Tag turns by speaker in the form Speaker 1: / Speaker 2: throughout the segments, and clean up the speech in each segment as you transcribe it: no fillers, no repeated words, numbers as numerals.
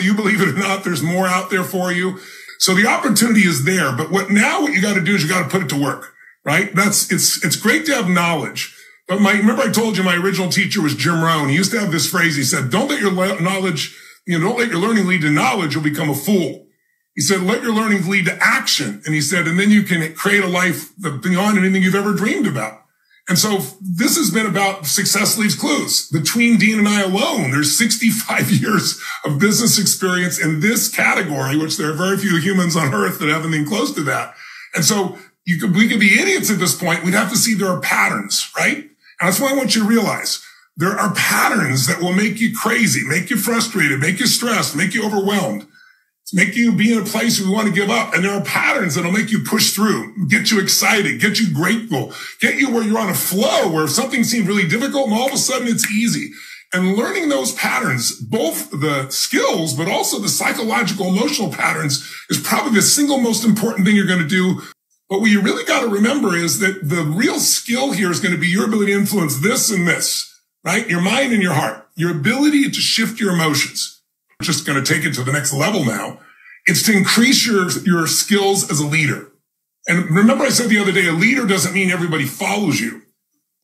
Speaker 1: you believe it or not, there's more out there for you. So the opportunity is there. But what you got to do is you got to put it to work, right? It's great to have knowledge. But remember I told you my original teacher was Jim Rohn. He used to have this phrase. He said, don't let your learning lead to knowledge. You'll become a fool. He said, let your learning lead to action. And he said, and then you can create a life beyond anything you've ever dreamed about. And so this has been about success leaves clues. Between Dean and I alone, there's 65 years of business experience in this category, which there are very few humans on earth that have anything close to that. And so we could be idiots at this point. We'd have to see there are patterns, right? And that's what I want you to realize. There are patterns that will make you crazy, make you frustrated, make you stressed, make you overwhelmed, make you be in a place where you want to give up. And there are patterns that'll make you push through, get you excited, get you grateful, get you where you're on a flow, where something seems really difficult and all of a sudden it's easy. And learning those patterns, both the skills, but also the psychological, emotional patterns, is probably the single most important thing you're going to do. But what you really got to remember is that the real skill here is going to be your ability to influence this and this. Right? Your mind and your heart, your ability to shift your emotions. We're just going to take it to the next level now. It's to increase your skills as a leader. And remember I said the other day, a leader doesn't mean everybody follows you.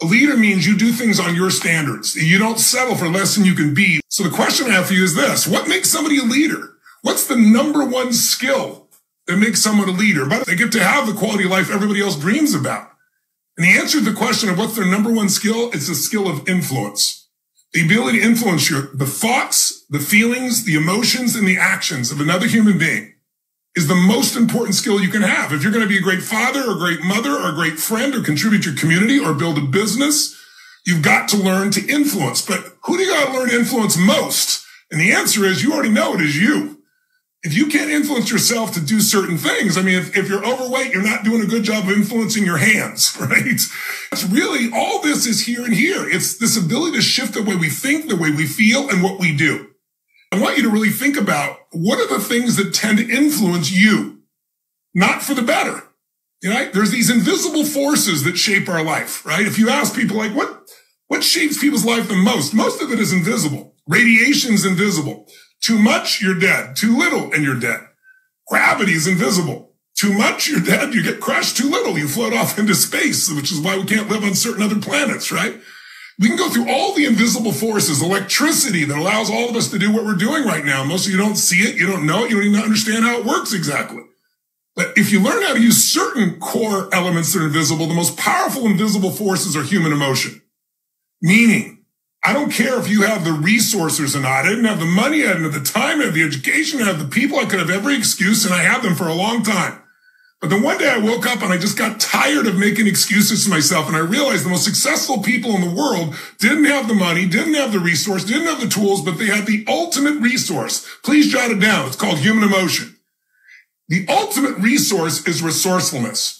Speaker 1: A leader means you do things on your standards. You don't settle for less than you can be. So the question I have for you is this. What makes somebody a leader? What's the number one skill that makes someone a leader? But they get to have the quality of life everybody else dreams about. And the answer to the question of what's their number one skill is the skill of influence. The ability to influence the thoughts, the feelings, the emotions, and the actions of another human being is the most important skill you can have. If you're going to be a great father or a great mother or a great friend or contribute to your community or build a business, you've got to learn to influence. But who do you got to learn to influence most? And the answer is you already know it is you. If you can't influence yourself to do certain things, I mean, if you're overweight, you're not doing a good job of influencing your hands, right? It's really, all this is here and here. It's this ability to shift the way we think, the way we feel, and what we do. I want you to really think about what are the things that tend to influence you, not for the better. You know, there's these invisible forces that shape our life, right? If you ask people like, what shapes people's life the most? Most of it is invisible. Radiation's invisible. Too much, you're dead. Too little, and you're dead. Gravity is invisible. Too much, you're dead. You get crushed. Too little, you float off into space, which is why we can't live on certain other planets, right? We can go through all the invisible forces, electricity that allows all of us to do what we're doing right now. Most of you don't see it. You don't know it. You don't even understand how it works exactly. But if you learn how to use certain core elements that are invisible, the most powerful invisible forces are human emotion. Meaning, I don't care if you have the resources or not. I didn't have the money, I didn't have the time, I have the education, I have the people. I could have every excuse, and I had them for a long time. But then one day I woke up and I just got tired of making excuses to myself, and I realized the most successful people in the world didn't have the money, didn't have the resource, didn't have the tools, but they had the ultimate resource. Please jot it down. It's called human emotion. The ultimate resource is resourcefulness.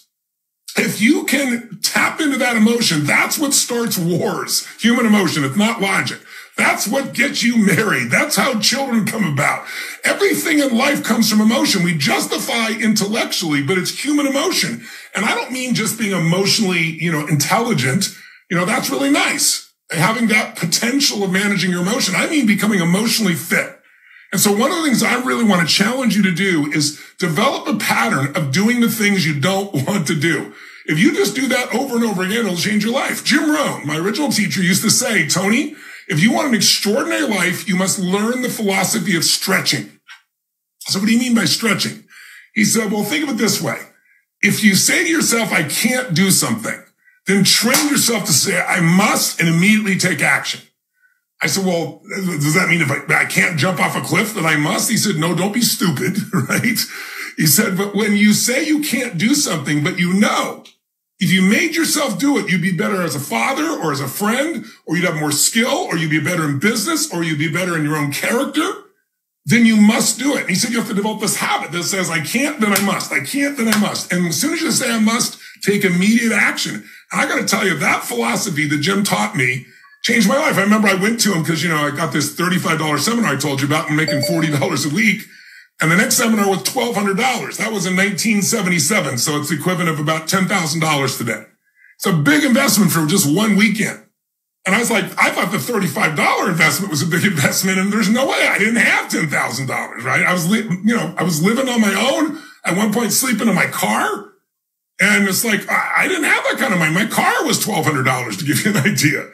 Speaker 1: If you can tap into that emotion, that's what starts wars. Human emotion. It's not logic. That's what gets you married. That's how children come about. Everything in life comes from emotion. We justify intellectually, but it's human emotion. And I don't mean just being emotionally, intelligent. That's really nice. Having that potential of managing your emotion. I mean becoming emotionally fit. And so one of the things I really want to challenge you to do is develop a pattern of doing the things you don't want to do. If you just do that over and over again, it'll change your life. Jim Rohn, my original teacher, used to say, Tony, if you want an extraordinary life, you must learn the philosophy of stretching. So what do you mean by stretching? He said, well, think of it this way. If you say to yourself, I can't do something, then train yourself to say, I must, and immediately take action. I said, well, does that mean if I can't jump off a cliff that I must? He said, no, don't be stupid, right? He said, but when you say you can't do something, but if you made yourself do it, you'd be better as a father or as a friend, or you'd have more skill, or you'd be better in business, or you'd be better in your own character, then you must do it. And he said, you have to develop this habit that says, I can't, then I must. I can't, then I must. And as soon as you say I must, take immediate action. And I got to tell you, that philosophy that Jim taught me changed my life. I remember I went to him because, I got this $35 seminar I told you about and making $40 a week. And the next seminar was $1,200. That was in 1977. So it's the equivalent of about $10,000 today. It's a big investment for just one weekend. And I was like, I thought the $35 investment was a big investment, and there's no way I didn't have $10,000, right? I was living on my own at one point, sleeping in my car. And it's like, I didn't have that kind of money. My car was $1,200 to give you an idea.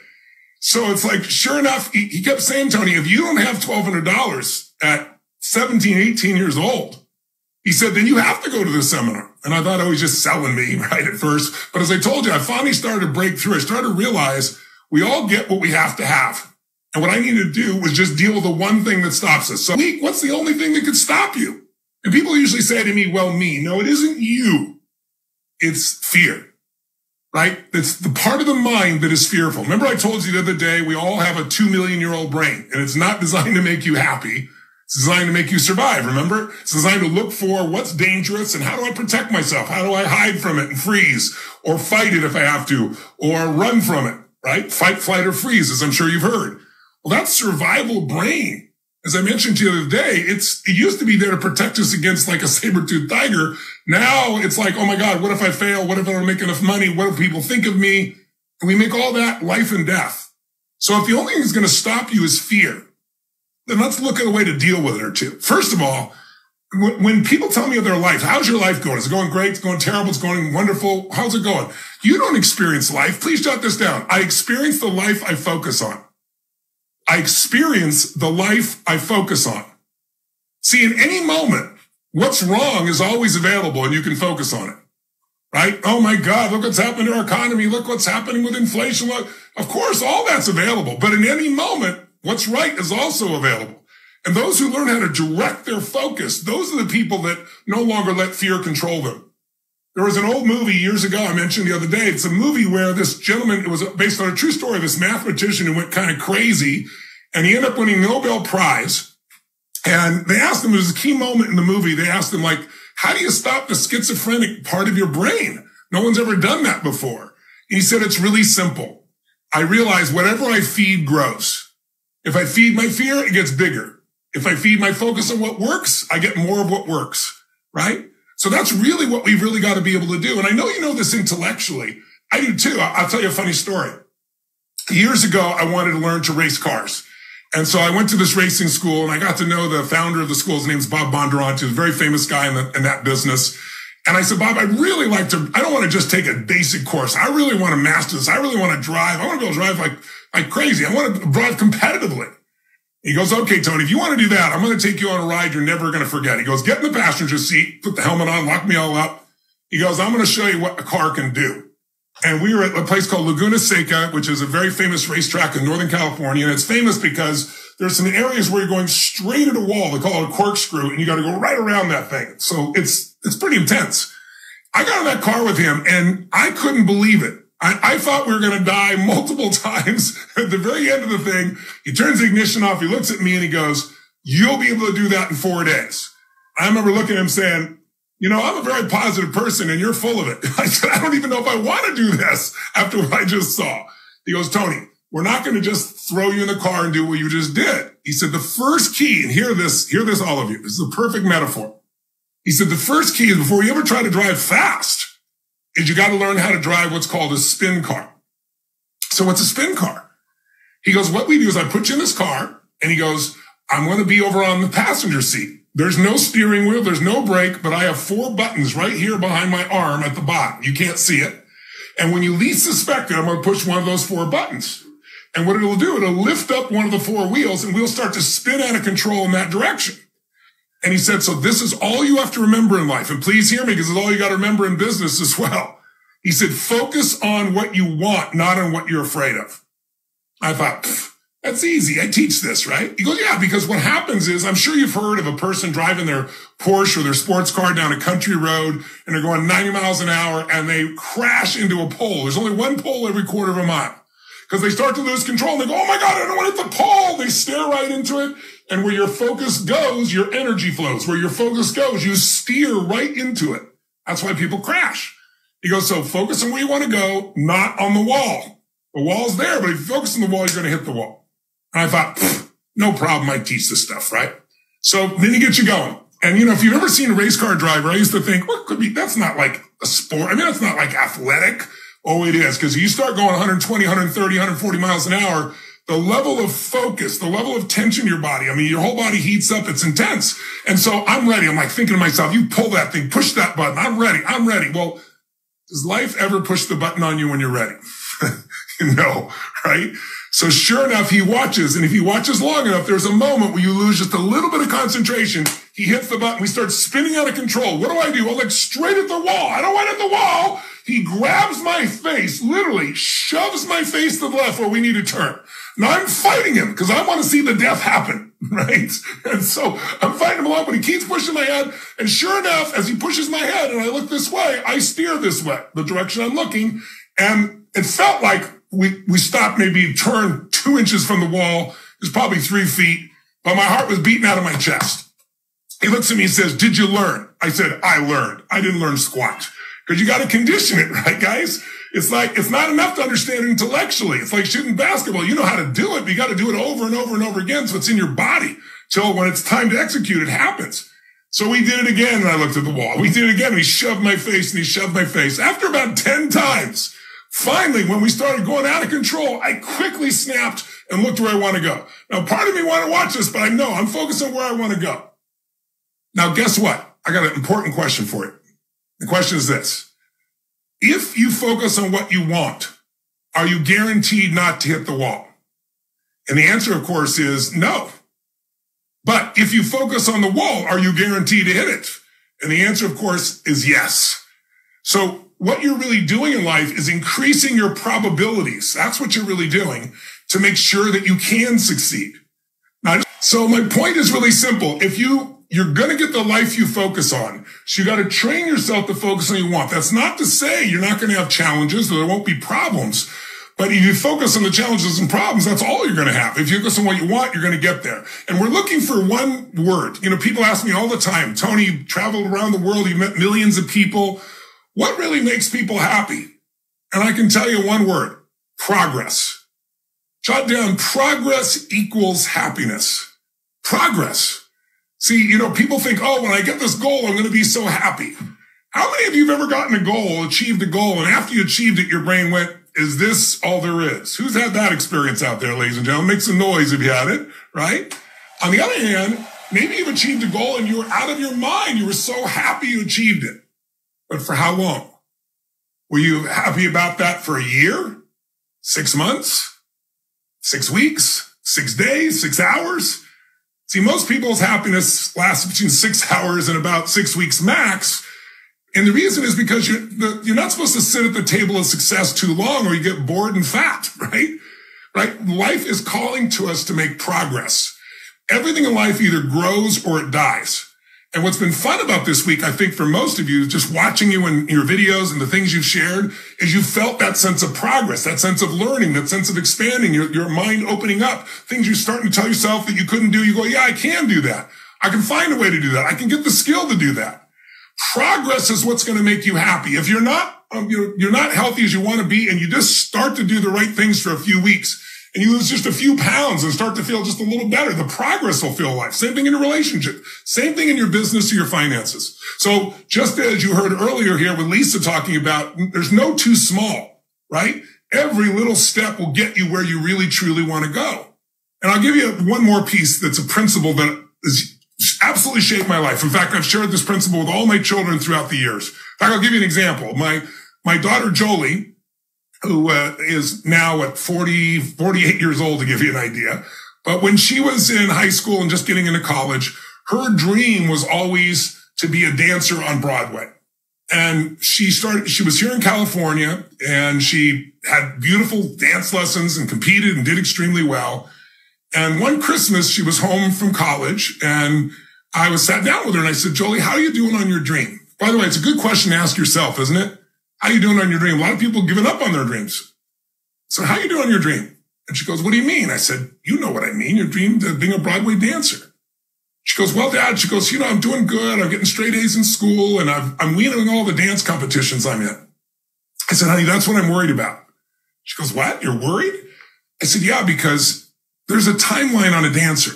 Speaker 1: So it's like, sure enough, he kept saying, Tony, if you don't have $1,200 at 17, 18 years old, he said, then you have to go to the seminar. And I thought, oh, he's just selling me, right, at first. But as I told you, I finally started to break through. I started to realize we all get what we have to have. And what I needed to do was just deal with the one thing that stops us. So what's the only thing that could stop you? And people usually say to me, well, me. No, it isn't you. It's fear, right? It's the part of the mind that is fearful. Remember I told you the other day, we all have a 2 million-year-old brain, and it's not designed to make you happy. It's designed to make you survive, remember? It's designed to look for what's dangerous and how do I protect myself? How do I hide from it and freeze or fight it if I have to or run from it, right? Fight, flight, or freeze, as I'm sure you've heard. Well, that survival brain, as I mentioned to you the other day, it used to be there to protect us against like a saber-toothed tiger. Now it's like, oh my God, what if I fail? What if I don't make enough money? What if people think of me? And we make all that life and death. So if the only thing that's going to stop you is fear, then let's look at a way to deal with it or two. First of all, when people tell me of their life, how's your life going? Is it going great? It's going terrible? It's going wonderful? How's it going? You don't experience life. Please jot this down. I experience the life I focus on. I experience the life I focus on. See, in any moment, what's wrong is always available and you can focus on it, right? Oh my God, look what's happening to our economy. Look what's happening with inflation. Look, of course, all that's available. But in any moment, what's right is also available. And those who learn how to direct their focus, those are the people that no longer let fear control them. There was an old movie years ago I mentioned the other day. It's a movie where this gentleman, it was based on a true story of this mathematician who went kind of crazy, and he ended up winning the Nobel Prize. And they asked him, it was a key moment in the movie, they asked him, like, how do you stop the schizophrenic part of your brain? No one's ever done that before. And he said, it's really simple. I realize whatever I feed grows. If I feed my fear, it gets bigger. If I feed my focus on what works, I get more of what works, right? So that's really what we've really got to be able to do. And I know you know this intellectually. I do too. I'll tell you a funny story. Years ago, I wanted to learn to race cars. And so I went to this racing school and I got to know the founder of the school. His name's Bob Bondurant. He's a very famous guy in that business. And I said, Bob, I'd really like to, I don't want to just take a basic course. I really want to master this. I really want to drive. I want to be able to drive like crazy. I want to drive competitively. He goes, okay, Tony, if you want to do that, I'm going to take you on a ride you're never going to forget. He goes, get in the passenger seat, put the helmet on, lock me all up. He goes, I'm going to show you what a car can do. And we were at a place called Laguna Seca, which is a very famous racetrack in Northern California. And it's famous because there's some areas where you're going straight at a wall. They call it a corkscrew, and you got to go right around that thing. So it's pretty intense. I got in that car with him, and I couldn't believe it. I thought we were going to die multiple times. At the very end of the thing, he turns the ignition off. He looks at me and he goes, you'll be able to do that in 4 days. I remember looking at him saying, you know, I'm a very positive person and you're full of it. I said, I don't even know if I want to do this after what I just saw. He goes, Tony, we're not going to just throw you in the car and do what you just did. He said, the first key, and hear this all of you. This is a perfect metaphor. He said, the first key is before you ever try to drive fast, is you got to learn how to drive what's called a spin car. So what's a spin car? He goes, what we do is I put you in this car, and he goes, I'm going to be over on the passenger seat. There's no steering wheel. There's no brake, but I have 4 buttons right here behind my arm at the bottom. You can't see it. And when you least suspect it, I'm going to push one of those 4 buttons. And what it'll do, it'll lift up one of the 4 wheels, and we'll start to spin out of control in that direction. And he said, so this is all you have to remember in life. And please hear me, because it's all you got to remember in business as well. He said, focus on what you want, not on what you're afraid of. I thought, that's easy. I teach this, right? He goes, yeah, because what happens is, I'm sure you've heard of a person driving their Porsche or their sports car down a country road, and they're going 90 miles an hour, and they crash into a pole. There's only one pole every quarter of a mile. Because they start to lose control, and they go, oh my God, I don't want to hit the pole. They stare right into it. And where your focus goes, your energy flows. Where your focus goes, you steer right into it. That's why people crash. He goes, so focus on where you want to go, not on the wall. The wall's there, but if you focus on the wall, you're going to hit the wall. And I thought, no problem. I teach this stuff, right? So then he gets you going. And, you know, if you've ever seen a race car driver, I used to think, well, could be, that's not like a sport. I mean, that's not like athletic. Oh, it is. Because you start going 120, 130, 140 miles an hour, the level of focus, the level of tension in your body, I mean, your whole body heats up. It's intense. And so I'm ready. I'm like thinking to myself, you pull that thing, push that button. I'm ready. I'm ready. Well, does life ever push the button on you when you're ready? No, right? So sure enough, he watches. And if he watches long enough, there's a moment where you lose just a little bit of concentration. He hits the button. We start spinning out of control. What do? Well, like straight at the wall. I don't want at the wall. He grabs my face, literally shoves my face to the left where we need to turn. Now I'm fighting him because I want to see the death happen, right? And so I'm fighting him along, but he keeps pushing my head. And sure enough, as he pushes my head and I look this way, I steer this way, the direction I'm looking. And it felt like we stopped, maybe turned 2 inches from the wall. It was probably 3 feet, but my heart was beating out of my chest. He looks at me and says, did you learn? I said, I learned. I didn't learn squat. Because you got to condition it, right, guys? It's like, it's not enough to understand it intellectually. It's like shooting basketball. You know how to do it, but you got to do it over and over and over again. So it's in your body till when it's time to execute, it happens. So we did it again. And I looked at the wall. We did it again. And he shoved my face and he shoved my face. After about 10 times, finally, when we started going out of control, I quickly snapped and looked where I want to go. Now, part of me want to watch this, but I know I'm focused on where I want to go. Now, guess what? I got an important question for you. The question is this. If you focus on what you want, are you guaranteed not to hit the wall? And the answer, of course, is no. But if you focus on the wall, are you guaranteed to hit it? And the answer, of course, is yes. So what you're really doing in life is increasing your probabilities. That's what you're really doing to make sure that you can succeed. Now, so my point is really simple. If you're going to get the life you focus on. So you got to train yourself to focus on what you want. That's not to say you're not going to have challenges, or there won't be problems. But if you focus on the challenges and problems, that's all you're going to have. If you focus on what you want, you're going to get there. And we're looking for one word. You know, people ask me all the time, Tony, you traveled around the world, you met millions of people. What really makes people happy? And I can tell you one word, progress. Jot down, progress equals happiness. Progress. See, you know, people think, oh, when I get this goal, I'm going to be so happy. How many of you have ever gotten a goal, achieved a goal, and after you achieved it, your brain went, is this all there is? Who's had that experience out there, ladies and gentlemen? Make some noise if you had it, right? On the other hand, maybe you've achieved a goal and you were out of your mind. You were so happy you achieved it. But for how long? Were you happy about that for a year? 6 months? 6 weeks? 6 days? 6 hours? See, most people's happiness lasts between 6 hours and about 6 weeks max. And the reason is because you're not supposed to sit at the table of success too long or you get bored and fat, right? Right? Life is calling to us to make progress. Everything in life either grows or it dies. And what's been fun about this week, I think for most of you, just watching you in your videos and the things you've shared, is you felt that sense of progress, that sense of learning, that sense of expanding, your mind opening up, things you're starting to tell yourself that you couldn't do. You go, yeah, I can do that. I can find a way to do that. I can get the skill to do that. Progress is what's going to make you happy. If you're not healthy as you want to be and you just start to do the right things for a few weeks, and you lose just a few pounds and start to feel just a little better, the progress will feel life. Same thing in your relationship. Same thing in your business or your finances. So just as you heard earlier here with Lisa talking about, there's no too small, right? Every little step will get you where you really, truly want to go. And I'll give you one more piece that's a principle that has absolutely shaped my life. In fact, I've shared this principle with all my children throughout the years. In fact, I'll give you an example. My daughter, Jolie, who is now at 48 years old, to give you an idea. But when she was in high school and just getting into college, her dream was always to be a dancer on Broadway. And she was here in California and she had beautiful dance lessons and competed and did extremely well. And one Christmas, she was home from college and I sat down with her and I said, Jolie, how are you doing on your dream? By the way, it's a good question to ask yourself, isn't it? How you doing on your dream? A lot of people giving up on their dreams. So how you doing on your dream? And she goes, what do you mean? I said, you know what I mean. Your dream of being a Broadway dancer. She goes, well, Dad, she goes, I'm doing good. I'm getting straight A's in school and I'm winning all the dance competitions I'm in. I said, honey, that's what I'm worried about. She goes, what? You're worried? I said, yeah, because there's a timeline on a dancer.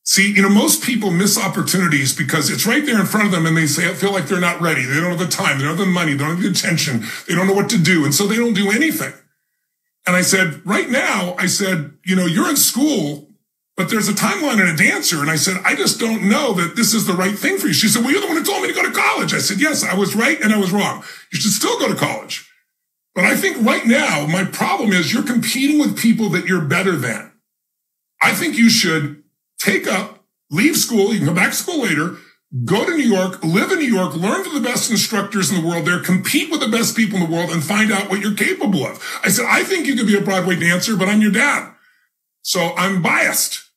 Speaker 1: See, most people miss opportunities because it's right there in front of them and they feel like they're not ready. They don't have the time. They don't have the money. They don't have the attention. They don't know what to do. And so they don't do anything. And I said, right now, you're in school, but there's a timeline and a dancer. And I said, I just don't know that this is the right thing for you. She said, well, you're the one who told me to go to college. I said, yes, I was right and I was wrong. You should still go to college. But I think right now, my problem is you're competing with people that you're better than. I think you should leave school, you can come back to school later, go to New York, live in New York, learn from the best instructors in the world there, compete with the best people in the world, and find out what you're capable of. I said, I think you could be a Broadway dancer, but I'm your dad. So I'm biased.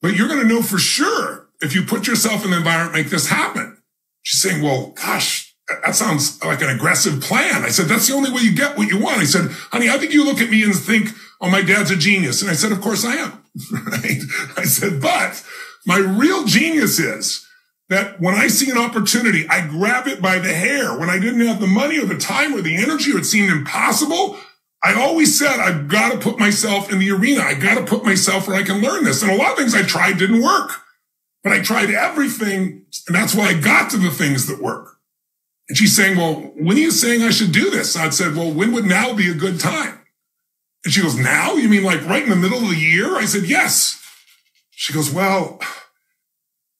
Speaker 1: But you're going to know for sure if you put yourself in the environment, make this happen. She's saying, well, gosh, that sounds like an aggressive plan. I said, that's the only way you get what you want. I said, honey, I think you look at me and think, oh, my dad's a genius. And I said, of course I am. Right? I said, but my real genius is that when I see an opportunity, I grab it by the hair. When I didn't have the money or the time or the energy or it seemed impossible, I always said, I've got to put myself in the arena. I got to put myself where I can learn this. And a lot of things I tried didn't work, but I tried everything. And that's why I got to the things that work. And she's saying, well, when are you saying I should do this? I said, well, when would now be a good time? And she goes, now? You mean like right in the middle of the year? I said, yes. She goes, well,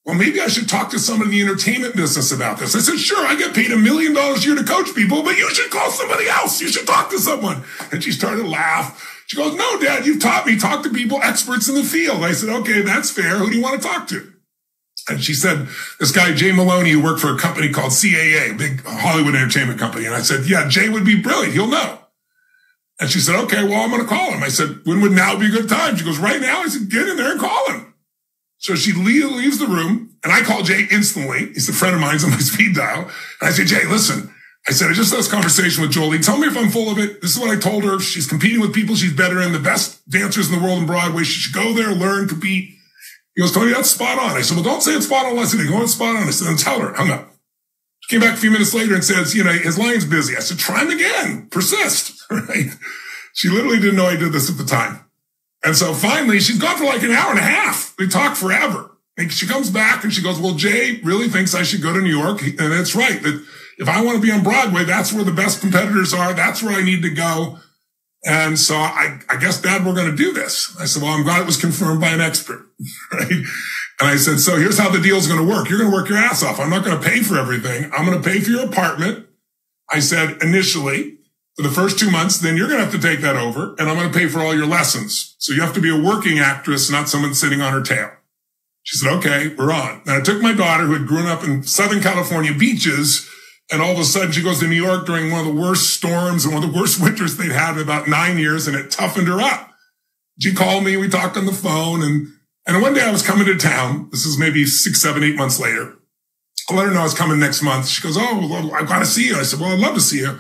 Speaker 1: maybe I should talk to someone in the entertainment business about this. I said, sure, I get paid $1 million a year to coach people, but you should call somebody else. You should talk to someone. And she started to laugh. She goes, no, Dad, you've taught me, talk to people, experts in the field. I said, okay, that's fair. Who do you want to talk to? And she said, this guy, Jay Maloney, who worked for a company called CAA, a big Hollywood entertainment company. And I said, yeah, Jay would be brilliant. He'll know. And she said, okay, well, I'm going to call him. I said, when would now be a good time? She goes, right now. I said, get in there and call him. So she leaves the room, and I call Jay instantly. He's a friend of mine. He's on my speed dial. And I say, Jay, listen. I said, I just had this conversation with Jolie. Tell me if I'm full of it. This is what I told her. She's competing with people she's better than, the best dancers in the world in Broadway. She should go there, learn, compete. He goes, Tony, that's spot on. I said, well, don't say it's spot on unless you go, it's spot on. I said, then tell her. Hung up. She came back a few minutes later and says, his line's busy. I said, try him again. Persist. Right? She literally didn't know I did this at the time. And so finally, she's gone for like an hour and a half. We talked forever. And she comes back and she goes, well, Jay really thinks I should go to New York. And it's right that if I want to be on Broadway, that's where the best competitors are. That's where I need to go. And so I guess, Dad, we're going to do this. I said, well, I'm glad it was confirmed by an expert. Right? And I said, so here's how the deal's going to work. You're going to work your ass off. I'm not going to pay for everything. I'm going to pay for your apartment. I said, initially, for the first 2 months, then you're going to have to take that over, and I'm going to pay for all your lessons. So you have to be a working actress, not someone sitting on her tail. She said, okay, we're on. And I took my daughter, who had grown up in Southern California beaches, and all of a sudden she goes to New York during one of the worst storms and one of the worst winters they'd had in about 9 years, and it toughened her up. She called me, we talked on the phone, and one day I was coming to town. This is maybe 6, 7, 8 months later. I let her know I was coming next month. She goes, oh, well, I've got to see you. I said, well, I'd love to see you.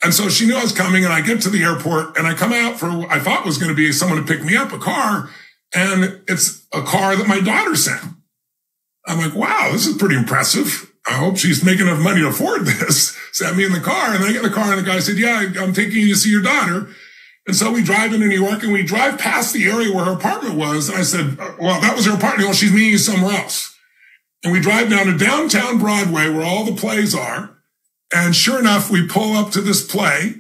Speaker 1: And so she knew I was coming, and I get to the airport, and I come out for what I thought was going to be someone to pick me up, a car, and it's a car that my daughter sent. I'm like, wow, this is pretty impressive. I hope she's making enough money to afford this. Sat me in the car, and I get in the car, and the guy said, yeah, I'm taking you to see your daughter. And so we drive into New York, and we drive past the area where her apartment was, and I said, well, that was her apartment. Well, she's meeting you somewhere else. And we drive down to downtown Broadway where all the plays are. And sure enough, we pull up to this play,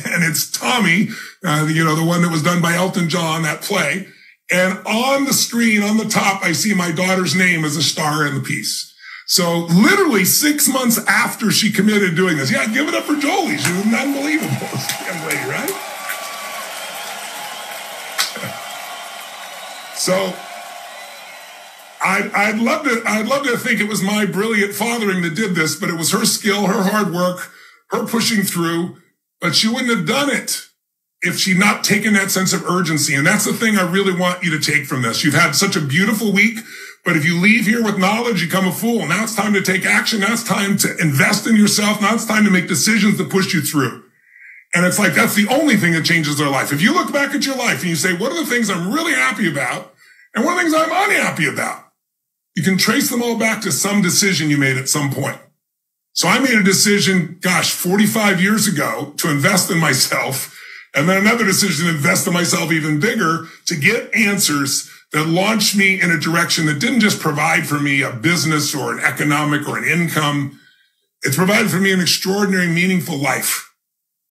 Speaker 1: and it's Tommy, the one that was done by Elton John, that play. And on the screen, on the top, I see my daughter's name as a star in the piece. So literally 6 months after she committed doing this. Yeah, give it up for Jolie. She was unbelievable. Young lady, right? So I'd love to think it was my brilliant fathering that did this, but it was her skill, her hard work, her pushing through. But she wouldn't have done it if she'd not taken that sense of urgency. And that's the thing I really want you to take from this. You've had such a beautiful week, but if you leave here with knowledge, you become a fool. Now it's time to take action. Now it's time to invest in yourself. Now it's time to make decisions that push you through. And it's like, that's the only thing that changes their life. If you look back at your life and you say, what are the things I'm really happy about? And what are the things I'm unhappy about? You can trace them all back to some decision you made at some point. So I made a decision, 45 years ago to invest in myself. And then another decision to invest in myself even bigger to get answers that launched me in a direction that didn't just provide for me a business or an economic or an income. It's provided for me an extraordinary, meaningful life.